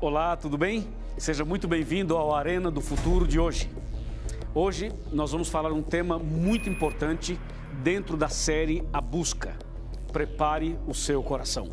Olá, tudo bem? Seja muito bem-vindo ao Arena do Futuro de hoje. Hoje nós vamos falar um tema muito importante dentro da série A Busca. Prepare o seu coração.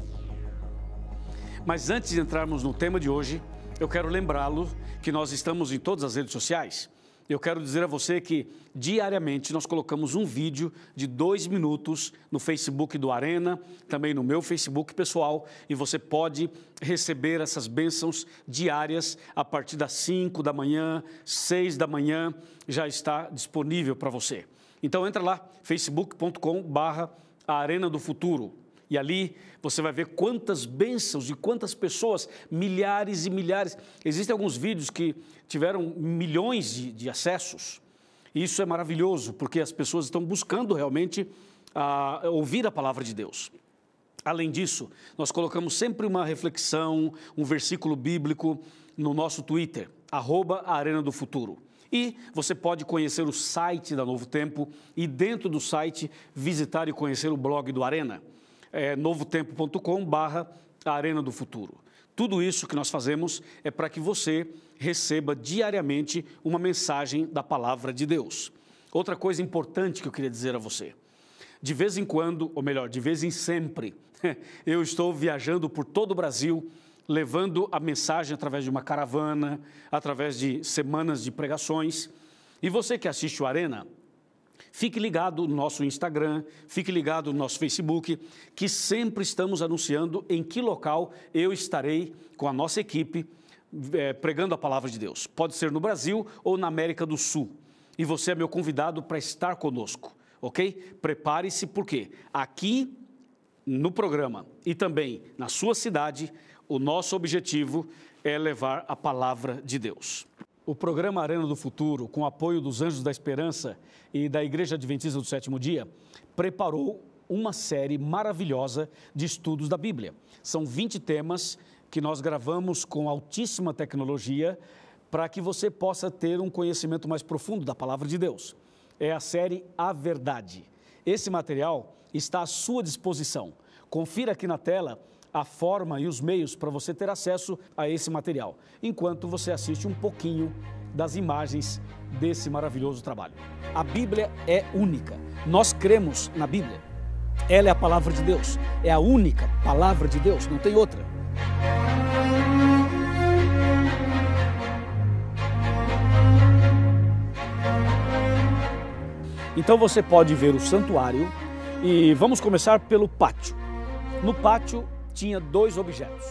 Mas antes de entrarmos no tema de hoje, eu quero lembrá-lo que nós estamos em todas as redes sociais. Eu quero dizer a você que diariamente nós colocamos um vídeo de 2 minutos no Facebook do Arena, também no meu Facebook pessoal, e você pode receber essas bênçãos diárias a partir das 5 da manhã, 6 da manhã, já está disponível para você. Então entra lá, facebook.com/Arena do Futuro. E ali você vai ver quantas bênçãos e quantas pessoas, milhares e milhares. Existem alguns vídeos que tiveram milhões de acessos. E isso é maravilhoso, porque as pessoas estão buscando realmente ouvir a palavra de Deus. Além disso, nós colocamos sempre uma reflexão, um versículo bíblico no nosso Twitter, @Arena do Futuro. E você pode conhecer o site da Novo Tempo e dentro do site visitar e conhecer o blog do Arena. novotempo.com/Arena do Futuro. Tudo isso que nós fazemos é para que você receba diariamente uma mensagem da palavra de Deus. Outra coisa importante que eu queria dizer a você, de vez em quando, ou melhor, de vez em sempre, eu estou viajando por todo o Brasil, levando a mensagem através de uma caravana, através de semanas de pregações. E você que assiste o Arena, fique ligado no nosso Instagram, fique ligado no nosso Facebook, que sempre estamos anunciando em que local eu estarei com a nossa equipe pregando a palavra de Deus. Pode ser no Brasil ou na América do Sul. E você é meu convidado para estar conosco, ok? Prepare-se, porque aqui no programa e também na sua cidade, o nosso objetivo é levar a palavra de Deus. O programa Arena do Futuro, com o apoio dos Anjos da Esperança e da Igreja Adventista do Sétimo Dia, preparou uma série maravilhosa de estudos da Bíblia. São 20 temas que nós gravamos com altíssima tecnologia para que você possa ter um conhecimento mais profundo da palavra de Deus. É a série A Verdade. Esse material está à sua disposição. Confira aqui na tela a forma e os meios para você ter acesso a esse material, enquanto você assiste um pouquinho das imagens desse maravilhoso trabalho. A Bíblia é única. Nós cremos na Bíblia. Ela é a palavra de Deus. É a única palavra de Deus, não tem outra. Então você pode ver o santuário e vamos começar pelo pátio. No pátio tinha 2 objetos.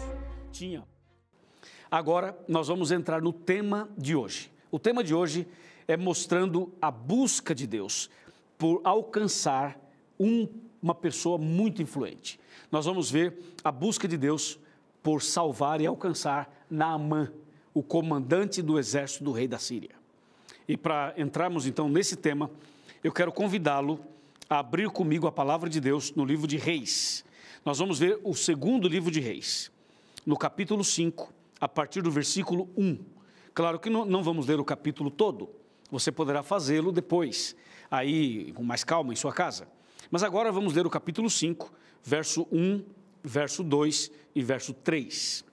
Agora nós vamos entrar no tema de hoje. O tema de hoje é mostrando a busca de Deus por alcançar uma pessoa muito influente. Nós vamos ver a busca de Deus por salvar e alcançar Naamã, o comandante do exército do rei da Síria. E para entrarmos então nesse tema, eu quero convidá-lo a abrir comigo a palavra de Deus no livro de Reis. Nós vamos ver o segundo livro de Reis, no capítulo 5, a partir do versículo 1. Claro que não vamos ler o capítulo todo, você poderá fazê-lo depois, aí com mais calma em sua casa. Mas agora vamos ler o capítulo 5, verso 1, verso 2 e verso 3.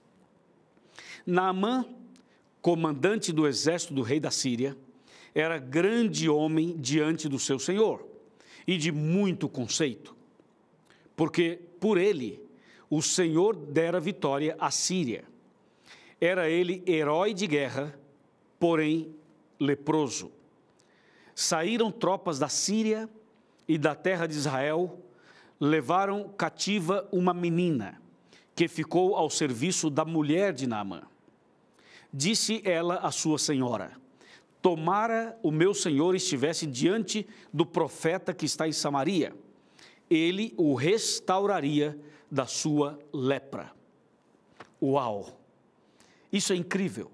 Naamã, comandante do exército do rei da Síria, era grande homem diante do seu senhor e de muito conceito, porque por ele o Senhor dera vitória à Síria. Era ele herói de guerra, porém leproso. Saíram tropas da Síria e da terra de Israel, levaram cativa uma menina, que ficou ao serviço da mulher de Naamã. Disse ela à sua senhora: tomara o meu senhor estivesse diante do profeta que está em Samaria, ele o restauraria da sua lepra. Uau! Isso é incrível.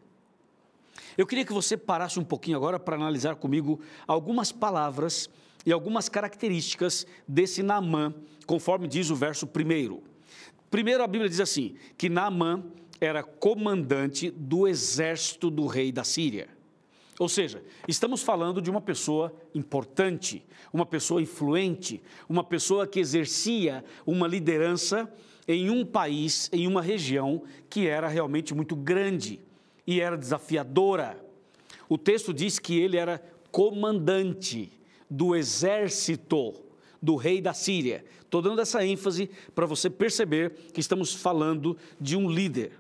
Eu queria que você parasse um pouquinho agora para analisar comigo algumas palavras e algumas características desse Naamã, conforme diz o verso 1. Primeiro, a Bíblia diz assim, que Naamã era comandante do exército do rei da Síria. Ou seja, estamos falando de uma pessoa importante, uma pessoa influente, uma pessoa que exercia uma liderança em um país, em uma região que era realmente muito grande e era desafiadora. O texto diz que ele era comandante do exército do rei da Síria. Estou dando essa ênfase para você perceber que estamos falando de um líder.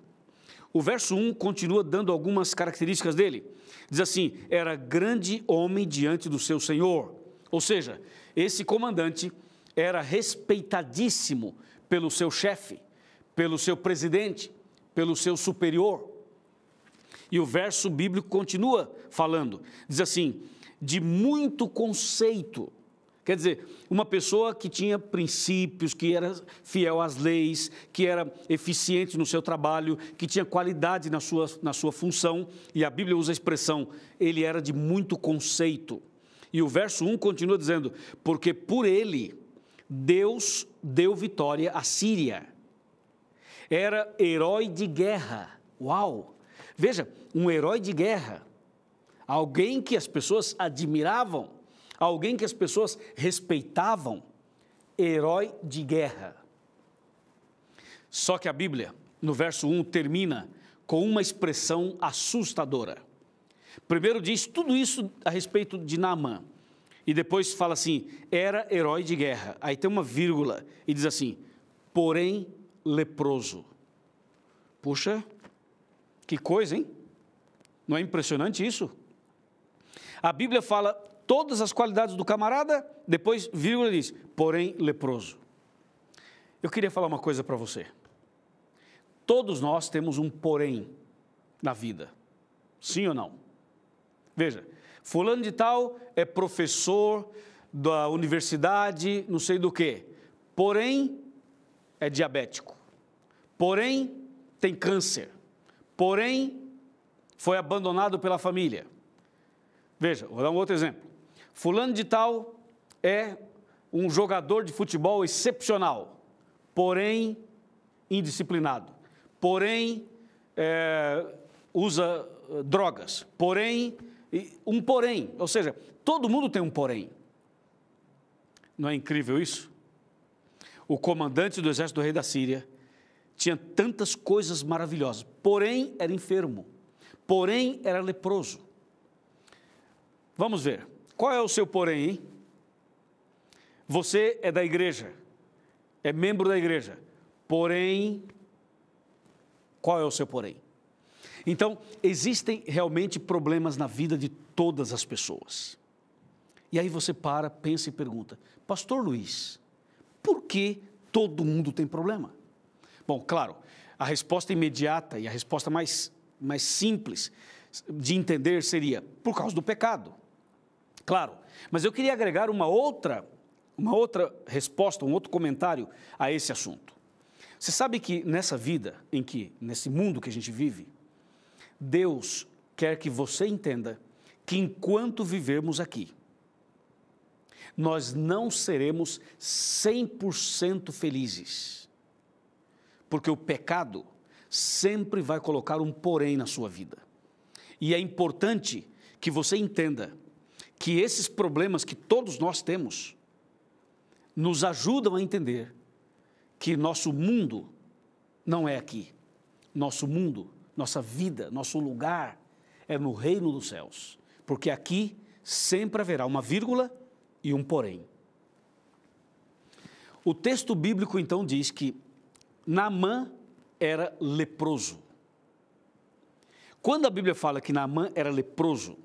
O verso 1 continua dando algumas características dele. Diz assim: era grande homem diante do seu senhor. Ou seja, esse comandante era respeitadíssimo pelo seu chefe, pelo seu presidente, pelo seu superior. E o verso bíblico continua falando, diz assim: de muito conceito. Quer dizer, uma pessoa que tinha princípios, que era fiel às leis, que era eficiente no seu trabalho, que tinha qualidade na sua função, e a Bíblia usa a expressão, ele era de muito conceito. E o verso 1 continua dizendo, porque por ele Deus deu vitória à Síria. Era herói de guerra. Uau! Veja, um herói de guerra, alguém que as pessoas admiravam, alguém que as pessoas respeitavam, herói de guerra. Só que a Bíblia, no verso 1, termina com uma expressão assustadora. Primeiro diz tudo isso a respeito de Naamã, e depois fala assim, era herói de guerra. Aí tem uma vírgula e diz assim, porém leproso. Puxa, que coisa, hein? Não é impressionante isso? A Bíblia fala todas as qualidades do camarada, depois, vírgula, diz, porém leproso. Eu queria falar uma coisa para você. Todos nós temos um porém na vida. Sim ou não? Veja, fulano de tal é professor da universidade, não sei do quê. Porém, é diabético. Porém, tem câncer. Porém, foi abandonado pela família. Veja, vou dar um outro exemplo. Fulano de tal é um jogador de futebol excepcional, porém indisciplinado, porém usa drogas, porém, ou seja, todo mundo tem um porém. Não é incrível isso? O comandante do exército do rei da Síria tinha tantas coisas maravilhosas, porém era enfermo, porém era leproso. Vamos ver. Qual é o seu porém, hein? Você é da igreja, é membro da igreja, porém, qual é o seu porém? Então, existem realmente problemas na vida de todas as pessoas. E aí você para, pensa e pergunta, Pastor Luiz, por que todo mundo tem problema? Bom, claro, a resposta imediata e a resposta mais simples de entender seria por causa do pecado. Claro, mas eu queria agregar uma outra resposta, um outro comentário a esse assunto. Você sabe que nessa vida, nesse mundo que a gente vive, Deus quer que você entenda que enquanto vivermos aqui, nós não seremos 100% felizes, porque o pecado sempre vai colocar um porém na sua vida. E é importante que você entenda que esses problemas que todos nós temos nos ajudam a entender que nosso mundo não é aqui. Nosso mundo, nossa vida, nosso lugar é no reino dos céus. Porque aqui sempre haverá uma vírgula e um porém. O texto bíblico então diz que Naamã era leproso. Quando a Bíblia fala que Naamã era leproso,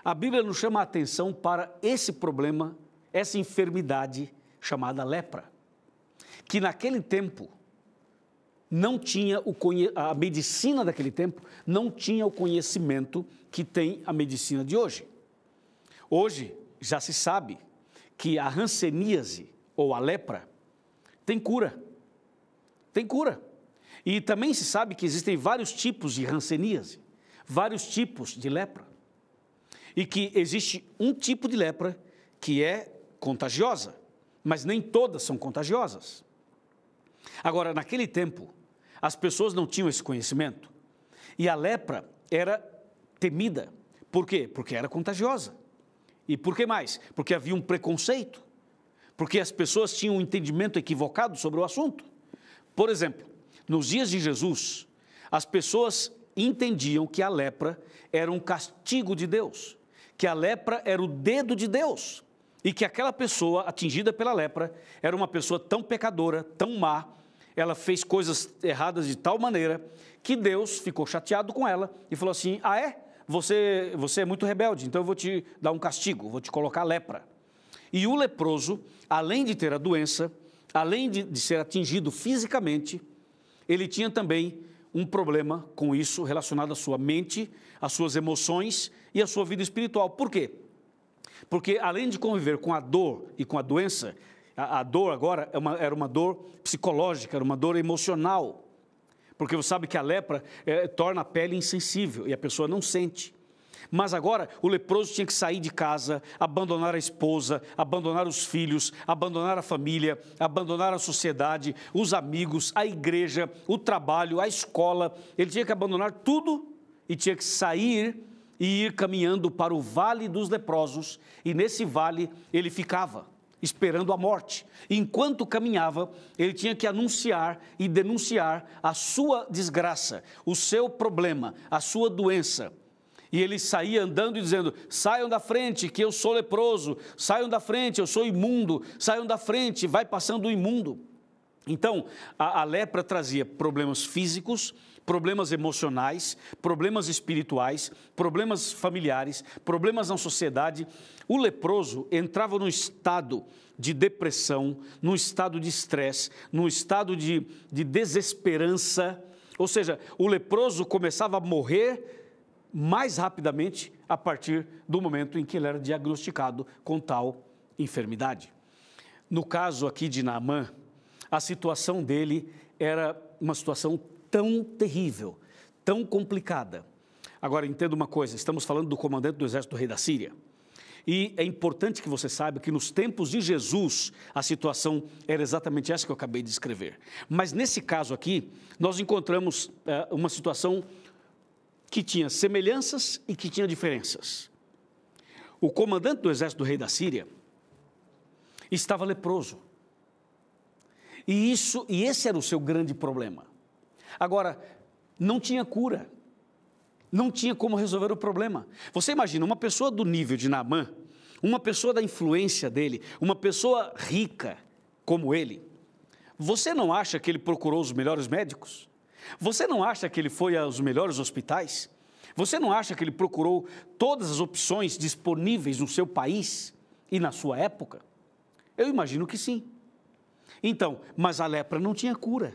a Bíblia nos chama a atenção para esse problema, essa enfermidade chamada lepra, que naquele tempo não tinha a medicina daquele tempo não tinha o conhecimento que tem a medicina de hoje. Hoje já se sabe que a hanseníase ou a lepra tem cura. Tem cura. E também se sabe que existem vários tipos de hanseníase, vários tipos de lepra. E que existe um tipo de lepra que é contagiosa, mas nem todas são contagiosas. Agora, naquele tempo, as pessoas não tinham esse conhecimento. E a lepra era temida. Por quê? Porque era contagiosa. E por que mais? Porque havia um preconceito. Porque as pessoas tinham um entendimento equivocado sobre o assunto. Por exemplo, nos dias de Jesus, as pessoas entendiam que a lepra era um castigo de Deus, que a lepra era o dedo de Deus, e que aquela pessoa atingida pela lepra era uma pessoa tão pecadora, tão má, ela fez coisas erradas de tal maneira que Deus ficou chateado com ela e falou assim: ah é? Você é muito rebelde, então eu vou te dar um castigo, vou te colocar lepra. E o leproso, além de ter a doença, além de ser atingido fisicamente, ele tinha também um problema com isso relacionado à sua mente, às suas emoções e à sua vida espiritual. Por quê? Porque além de conviver com a dor e com a doença, a dor agora era uma dor psicológica, era uma dor emocional. Porque você sabe que a lepra torna a pele insensível e a pessoa não sente. Mas agora o leproso tinha que sair de casa, abandonar a esposa, abandonar os filhos, abandonar a família, abandonar a sociedade, os amigos, a igreja, o trabalho, a escola. Ele tinha que abandonar tudo e tinha que sair e ir caminhando para o Vale dos Leprosos. E nesse vale ele ficava esperando a morte. Enquanto caminhava, ele tinha que anunciar e denunciar a sua desgraça, o seu problema, a sua doença. E ele saía andando e dizendo: saiam da frente que eu sou leproso, saiam da frente, eu sou imundo, saiam da frente, vai passando o imundo. Então, a lepra trazia problemas físicos, problemas emocionais, problemas espirituais, problemas familiares, problemas na sociedade. O leproso entrava num estado de depressão, num estado de estresse, num estado de desesperança. Ou seja, o leproso começava a morrer mais rapidamente a partir do momento em que ele era diagnosticado com tal enfermidade. No caso aqui de Naamã, a situação dele era uma situação tão terrível, tão complicada. Agora, entenda uma coisa, estamos falando do comandante do exército do rei da Síria. E é importante que você saiba que nos tempos de Jesus, a situação era exatamente essa que eu acabei de descrever. Mas nesse caso aqui, nós encontramos uma situação que tinha semelhanças e que tinha diferenças. O comandante do exército do rei da Síria estava leproso. E esse era o seu grande problema. Agora, não tinha cura, não tinha como resolver o problema. Você imagina, uma pessoa do nível de Naamã, uma pessoa da influência dele, uma pessoa rica como ele, você não acha que ele procurou os melhores médicos? Você não acha que ele foi aos melhores hospitais? Você não acha que ele procurou todas as opções disponíveis no seu país e na sua época? Eu imagino que sim. Então, mas a lepra não tinha cura.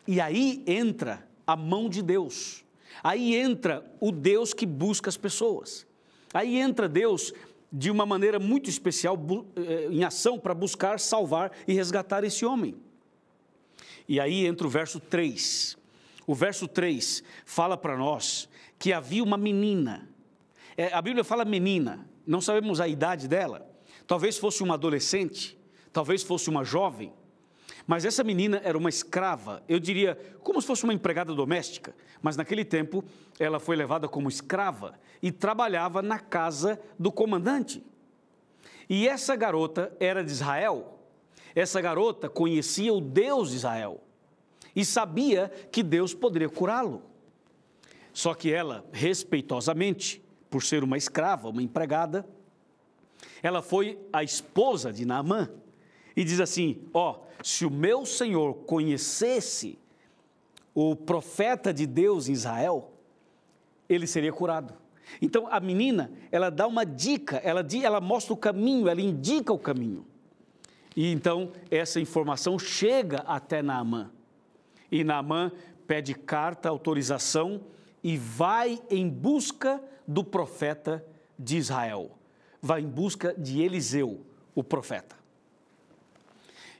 E aí entra a mão de Deus. Aí entra o Deus que busca as pessoas. Aí entra Deus de uma maneira muito especial em ação para buscar, salvar e resgatar esse homem. E aí entra o verso 3. O verso 3 fala para nós que havia uma menina. A Bíblia fala menina, não sabemos a idade dela. Talvez fosse uma adolescente, talvez fosse uma jovem. Mas essa menina era uma escrava, eu diria, como se fosse uma empregada doméstica. Mas naquele tempo, ela foi levada como escrava e trabalhava na casa do comandante. E essa garota era de Israel. Essa garota conhecia o Deus de Israel e sabia que Deus poderia curá-lo. Só que ela, respeitosamente, por ser uma escrava, uma empregada, ela foi a esposa de Naamã e diz assim: se o meu Senhor conhecesse o profeta de Deus em Israel, ele seria curado. Então a menina, ela dá uma dica, ela mostra o caminho, ela indica o caminho. E então essa informação chega até Naamã. E Naamã pede carta, autorização e vai em busca do profeta de Israel. Vai em busca de Eliseu, o profeta.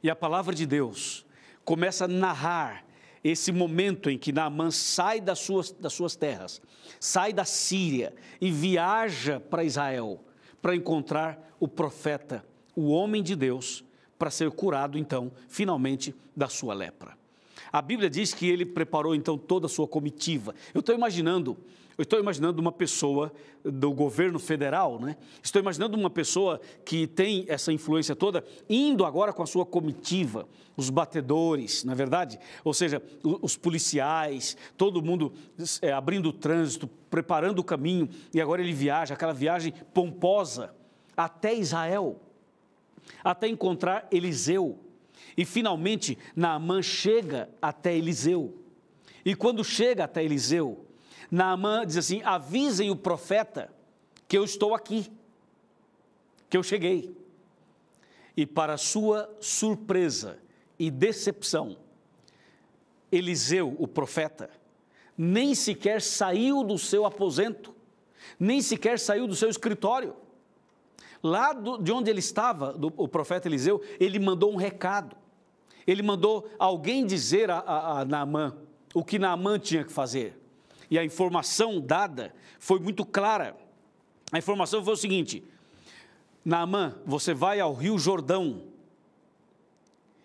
E a palavra de Deus começa a narrar esse momento em que Naamã sai das suas terras, sai da Síria e viaja para Israel para encontrar o profeta, o homem de Deus, para ser curado, então, finalmente, da sua lepra. A Bíblia diz que ele preparou então toda a sua comitiva. Eu estou imaginando uma pessoa do governo federal, né? Estou imaginando uma pessoa que tem essa influência toda, indo agora com a sua comitiva, os batedores, na verdade, ou seja, os policiais, todo mundo abrindo o trânsito, preparando o caminho, e agora ele viaja, aquela viagem pomposa, até Israel, até encontrar Eliseu. E finalmente Naamã chega até Eliseu. E quando chega até Eliseu, Naamã diz assim: avisem o profeta que eu estou aqui, que eu cheguei. E para sua surpresa e decepção, Eliseu, o profeta, nem sequer saiu do seu aposento, nem sequer saiu do seu escritório. Lá de onde ele estava, o profeta Eliseu, ele mandou um recado. Ele mandou alguém dizer a Naamã o que Naamã tinha que fazer. E a informação dada foi muito clara. A informação foi o seguinte: Naamã, você vai ao Rio Jordão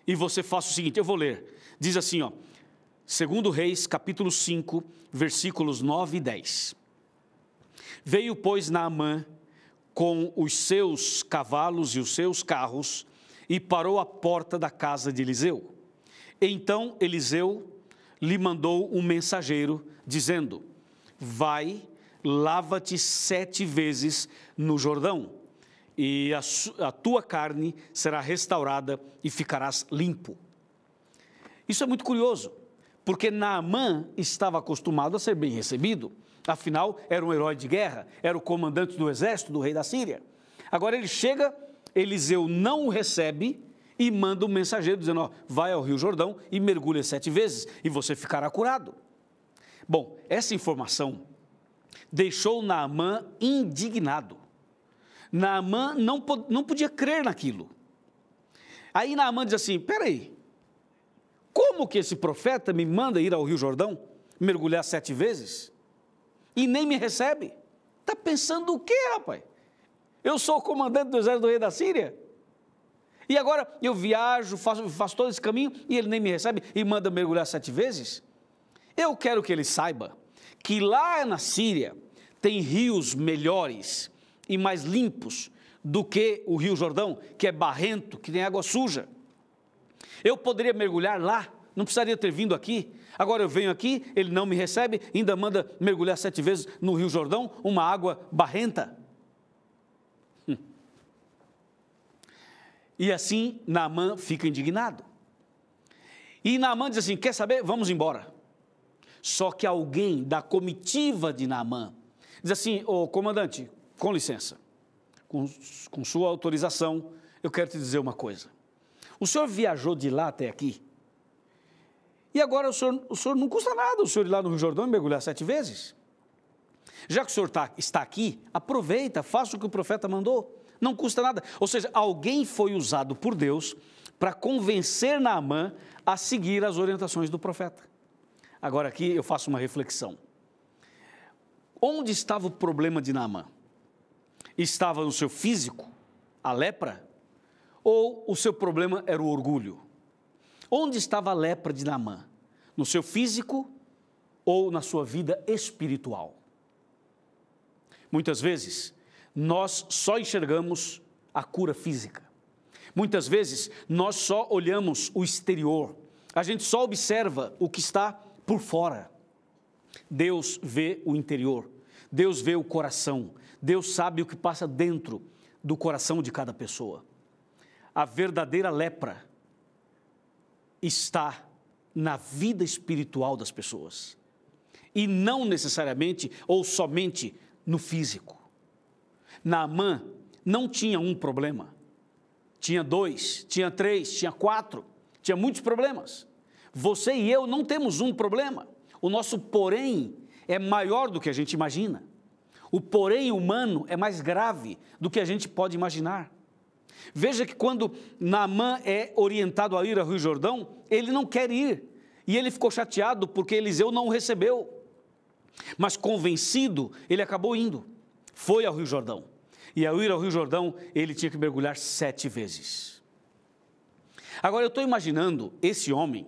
e você faça o seguinte, eu vou ler. Diz assim, 2 Reis, capítulo 5, versículos 9 e 10. Veio, pois, Naamã com os seus cavalos e os seus carros e parou à porta da casa de Eliseu. Então Eliseu lhe mandou um mensageiro, dizendo: vai, lava-te 7 vezes no Jordão, e a tua carne será restaurada e ficarás limpo. Isso é muito curioso, porque Naamã estava acostumado a ser bem recebido, afinal era um herói de guerra, era o comandante do exército do rei da Síria. Agora ele chega, Eliseu não o recebe e manda um mensageiro dizendo: vai ao Rio Jordão e mergulha 7 vezes e você ficará curado. Bom, essa informação deixou Naamã indignado. Naamã não podia crer naquilo. Aí Naamã diz assim: peraí, como que esse profeta me manda ir ao Rio Jordão, mergulhar 7 vezes, e nem me recebe? Está pensando o quê, rapaz? Eu sou o comandante do exército do rei da Síria, e agora eu viajo, faço todo esse caminho, e ele nem me recebe e manda mergulhar 7 vezes? Eu quero que ele saiba que lá na Síria tem rios melhores e mais limpos do que o Rio Jordão, que é barrento, que tem água suja. Eu poderia mergulhar lá, não precisaria ter vindo aqui. Agora eu venho aqui, ele não me recebe, ainda manda mergulhar 7 vezes no Rio Jordão, uma água barrenta. E assim Naamã fica indignado. E Naamã diz assim: quer saber? Vamos embora. Só que alguém da comitiva de Naamã diz assim: ô comandante, com licença, com sua autorização, eu quero te dizer uma coisa. O senhor viajou de lá até aqui, e agora o senhor não custa nada o senhor ir lá no Rio Jordão e mergulhar 7 vezes. Já que o senhor está aqui, aproveita, faça o que o profeta mandou, não custa nada. Ou seja, alguém foi usado por Deus para convencer Naamã a seguir as orientações do profeta. Agora aqui eu faço uma reflexão. Onde estava o problema de Naamã? Estava no seu físico, a lepra? Ou o seu problema era o orgulho? Onde estava a lepra de Naamã? No seu físico ou na sua vida espiritual? Muitas vezes, nós só enxergamos a cura física. Muitas vezes, nós só olhamos o exterior. A gente só observa o que está por fora. Deus vê o interior. Deus vê o coração. Deus sabe o que passa dentro do coração de cada pessoa. A verdadeira lepra está na vida espiritual das pessoas. E não necessariamente ou somente no físico. Naamã não tinha um problema. Tinha 2, tinha 3, tinha 4, tinha muitos problemas. Você e eu não temos um problema. O nosso porém é maior do que a gente imagina. O porém humano é mais grave do que a gente pode imaginar. Veja que quando Naamã é orientado a ir ao Rio Jordão, ele não quer ir. E ele ficou chateado porque Eliseu não o recebeu. Mas convencido, ele acabou indo. Foi ao Rio Jordão. E ao ir ao Rio Jordão, ele tinha que mergulhar 7 vezes. Agora eu estou imaginando esse homem,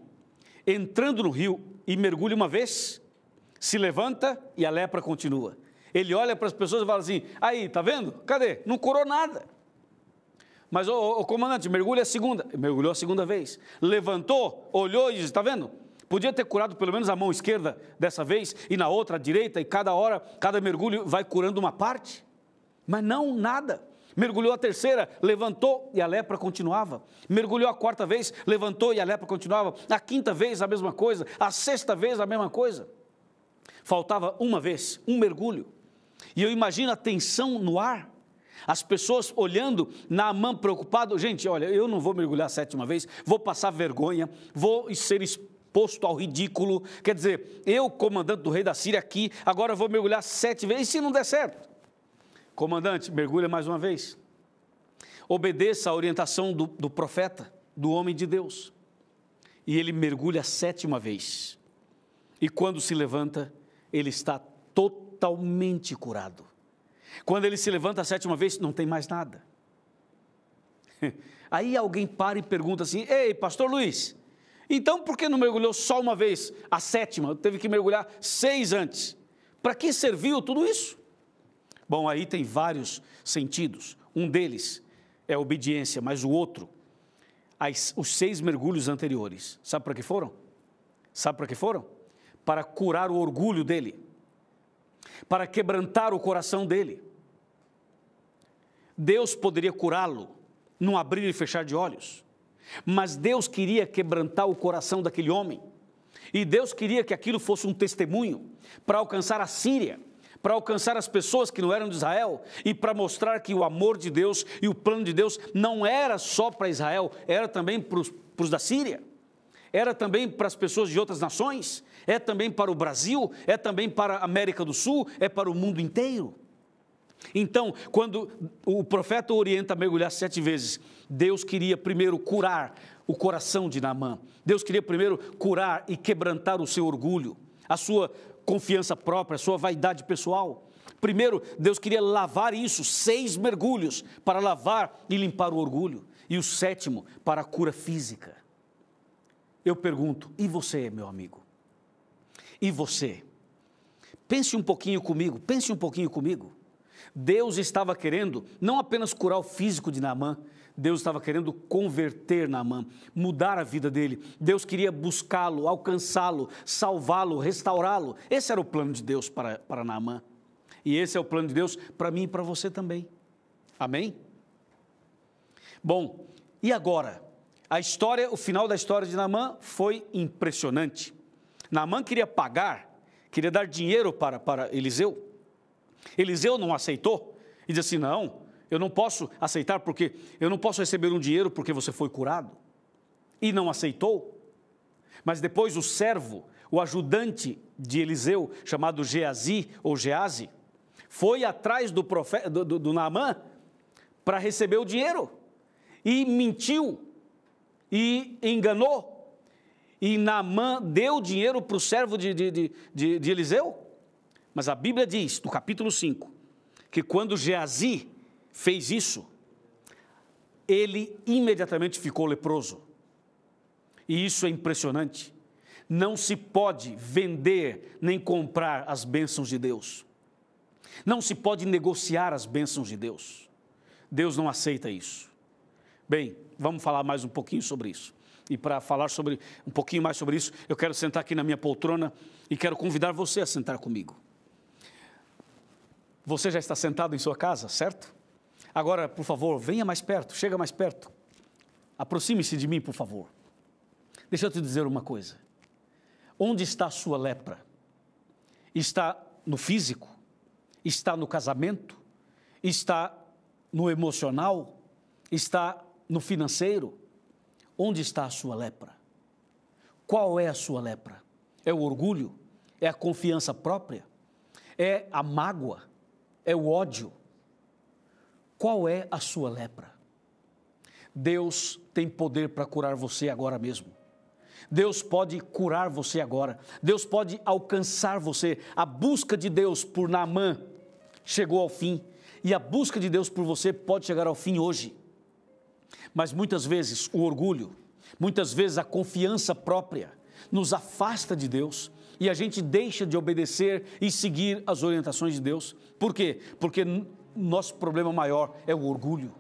entrando no rio e mergulha uma vez, se levanta e a lepra continua. Ele olha para as pessoas e fala assim, aí, tá vendo? Cadê? Não curou nada. Mas o comandante, mergulha a segunda. Mergulhou a segunda vez. Levantou, olhou e disse, está vendo? Podia ter curado pelo menos a mão esquerda dessa vez e na outra a direita, e cada hora, cada mergulho vai curando uma parte. Mas não, nada. Mergulhou a terceira, levantou e a lepra continuava. Mergulhou a quarta vez, levantou e a lepra continuava. A quinta vez a mesma coisa. A sexta vez a mesma coisa. Faltava uma vez, um mergulho. E eu imagino a tensão no ar. As pessoas olhando, Naamã preocupado, gente, olha, eu não vou mergulhar a sétima vez, vou passar vergonha, vou ser exposto ao ridículo, quer dizer, eu, comandante do rei da Síria aqui, agora vou mergulhar 7 vezes, e se não der certo? Comandante, mergulha mais uma vez, obedeça a orientação do profeta, do homem de Deus, e ele mergulha a 7ª vez, e quando se levanta, ele está totalmente curado. Quando ele se levanta a 7ª vez, não tem mais nada. Aí alguém para e pergunta assim, ei, pastor Luiz, então por que não mergulhou só uma vez, a 7ª, teve que mergulhar 6 antes? Para que serviu tudo isso? Bom, aí tem vários sentidos. Um deles é a obediência, mas o outro, os 6 mergulhos anteriores, sabe para que foram? Sabe para que foram? Para curar o orgulho dele. Para quebrantar o coração dele. Deus poderia curá-lo num abrir e fechar de olhos, mas Deus queria quebrantar o coração daquele homem, e Deus queria que aquilo fosse um testemunho para alcançar a Síria, para alcançar as pessoas que não eram de Israel, e para mostrar que o amor de Deus e o plano de Deus não era só para Israel, era também para os da Síria, era também para as pessoas de outras nações, é também para o Brasil, é também para a América do Sul, é para o mundo inteiro. Então, quando o profeta orienta a mergulhar 7 vezes, Deus queria primeiro curar o coração de Naamã. Deus queria primeiro curar e quebrantar o seu orgulho, a sua confiança própria, a sua vaidade pessoal. Primeiro, Deus queria lavar isso, 6 mergulhos para lavar e limpar o orgulho. E o 7º para a cura física. Eu pergunto, e você, meu amigo? E você? Pense um pouquinho comigo, Deus estava querendo não apenas curar o físico de Naamã, Deus estava querendo converter Naamã, mudar a vida dele. Deus queria buscá-lo, alcançá-lo, salvá-lo, restaurá-lo. Esse era o plano de Deus para Naamã. E esse é o plano de Deus para mim e para você também. Amém? Bom, e agora? O final da história de Naamã foi impressionante. Naamã queria dar dinheiro para Eliseu. Eliseu não aceitou e disse assim, não, eu não posso aceitar porque eu não posso receber um dinheiro porque você foi curado. E não aceitou. Mas depois o servo, o ajudante de Eliseu, chamado Geazi ou Geazi, foi atrás do Naamã para receber o dinheiro e mentiu e enganou. E Naamã deu dinheiro para o servo de Eliseu. Mas a Bíblia diz, no capítulo 5, que quando Geazi fez isso, ele imediatamente ficou leproso. E isso é impressionante. Não se pode vender nem comprar as bênçãos de Deus. Não se pode negociar as bênçãos de Deus. Deus não aceita isso. Bem, vamos falar mais um pouquinho sobre isso. E para falar um pouquinho mais sobre isso, eu quero sentar aqui na minha poltrona e quero convidar você a sentar comigo. Você já está sentado em sua casa, certo? Agora, por favor, venha mais perto, chega mais perto. Aproxime-se de mim, por favor. Deixa eu te dizer uma coisa. Onde está a sua lepra? Está no físico? Está no casamento? Está no emocional? Está no financeiro? Onde está a sua lepra? Qual é a sua lepra? É o orgulho? É a confiança própria? É a mágoa? É o ódio? Qual é a sua lepra? Deus tem poder para curar você agora mesmo. Deus pode curar você agora. Deus pode alcançar você. A busca de Deus por Naamã chegou ao fim. E a busca de Deus por você pode chegar ao fim hoje. Mas muitas vezes o orgulho, muitas vezes a confiança própria, nos afasta de Deus e a gente deixa de obedecer e seguir as orientações de Deus. Por quê? Porque nosso problema maior é o orgulho.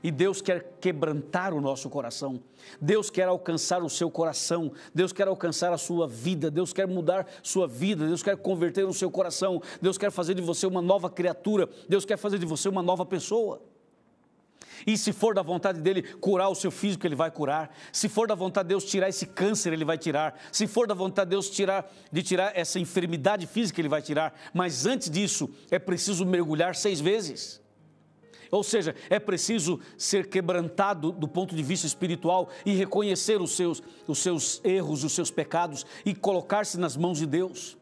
E Deus quer quebrantar o nosso coração. Deus quer alcançar o seu coração. Deus quer alcançar a sua vida. Deus quer mudar sua vida. Deus quer converter o seu coração. Deus quer fazer de você uma nova criatura. Deus quer fazer de você uma nova pessoa. E se for da vontade dele curar o seu físico, ele vai curar. Se for da vontade de Deus tirar esse câncer, ele vai tirar. Se for da vontade de Deus tirar essa enfermidade física, ele vai tirar. Mas antes disso, é preciso mergulhar 6 vezes. Ou seja, é preciso ser quebrantado do ponto de vista espiritual e reconhecer os seus erros, os seus pecados e colocar-se nas mãos de Deus.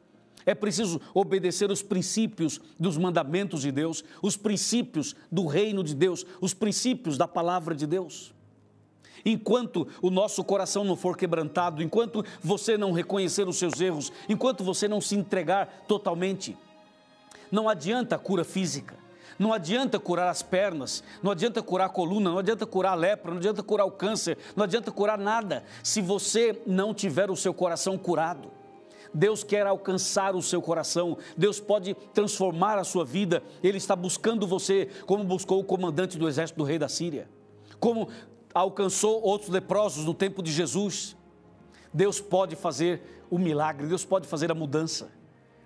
É preciso obedecer os princípios dos mandamentos de Deus, os princípios do reino de Deus, os princípios da palavra de Deus. Enquanto o nosso coração não for quebrantado, enquanto você não reconhecer os seus erros, enquanto você não se entregar totalmente, não adianta a cura física. Não adianta curar as pernas, não adianta curar a coluna, não adianta curar a lepra, não adianta curar o câncer, não adianta curar nada, se você não tiver o seu coração curado. Deus quer alcançar o seu coração, Deus pode transformar a sua vida, Ele está buscando você, como buscou o comandante do exército do rei da Síria, como alcançou outros leprosos no tempo de Jesus. Deus pode fazer o milagre, Deus pode fazer a mudança.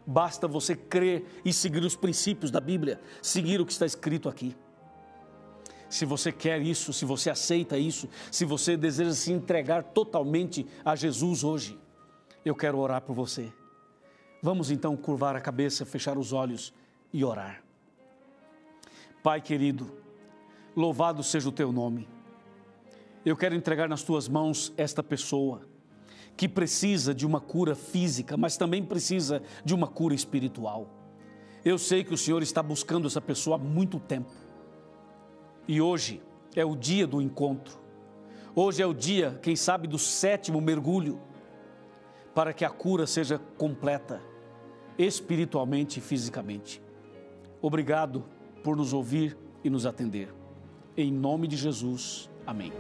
Basta você crer e seguir os princípios da Bíblia, seguir o que está escrito aqui. Se você quer isso, se você aceita isso, se você deseja se entregar totalmente a Jesus hoje, eu quero orar por você. Vamos então curvar a cabeça, fechar os olhos e orar. Pai querido, louvado seja o teu nome. Eu quero entregar nas tuas mãos esta pessoa que precisa de uma cura física, mas também precisa de uma cura espiritual. Eu sei que o Senhor está buscando essa pessoa há muito tempo. E hoje é o dia do encontro. Hoje é o dia, quem sabe, do 7º mergulho, para que a cura seja completa, espiritualmente e fisicamente. Obrigado por nos ouvir e nos atender. Em nome de Jesus, amém.